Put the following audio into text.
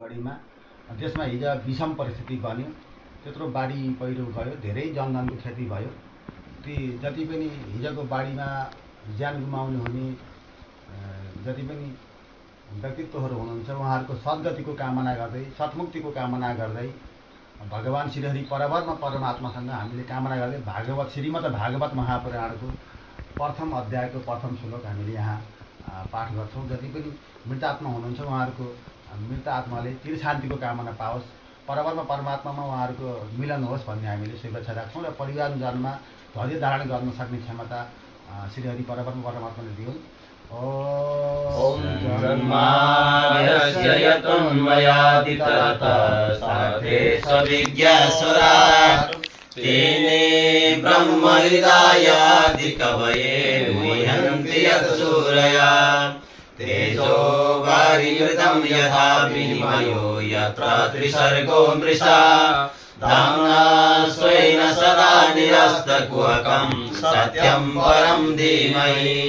गढीमा त्यसमा हिजो विषम परिस्थिति बन्यो। त्यत्रो बाढी पहिरो गयो, धेरै जनधनको क्षति भयो। ती जति पनि हिजोको बाढीमा ज्यान गुमाउनु हुने जति पनि व्यक्तित्वहरू हुनुहुन्छ उहाँहरूको सद्गतिको कामना गर्दै, सद्मुक्तिको कामना गर्दै भगवान श्रीहरि परब्रह्म परमात्मासँग हामीले कामना गर्दै भागवत श्रीमद् भागवत महापुराणको प्रथम अध्यायको प्रथम श्लोक हामीले यहाँ पाठ गर्छौँ। जति पनि मृतात्मा हुनुहुन्छ उहाँहरूको मृत आत्माले चिर शान्तिको कामना पाओस्, परब्रह्म परमात्मामा उहाँहरूको मिलन होस् भन्ने हामीले शुभेच्छा राख्छौँ र परिवारजनमा धैर्य धारण गर्न सक्ने क्षमता श्रीहरि परब्रह्म परमात्माले दिउन्। ओम जन्माद्यस्य यतोन्मयादितरतस्ते सविज्ञास्वराट् तेने ब्रह्महृदायादिकवये मुह्यन्ति यत्सूरया तेजो वारिमृतं यथा विनिमयो यत्र त्रिसर्गो मृषा धाम्ना स्वेन सदा निरस्तकुहकं सत्यं परं धीमहि।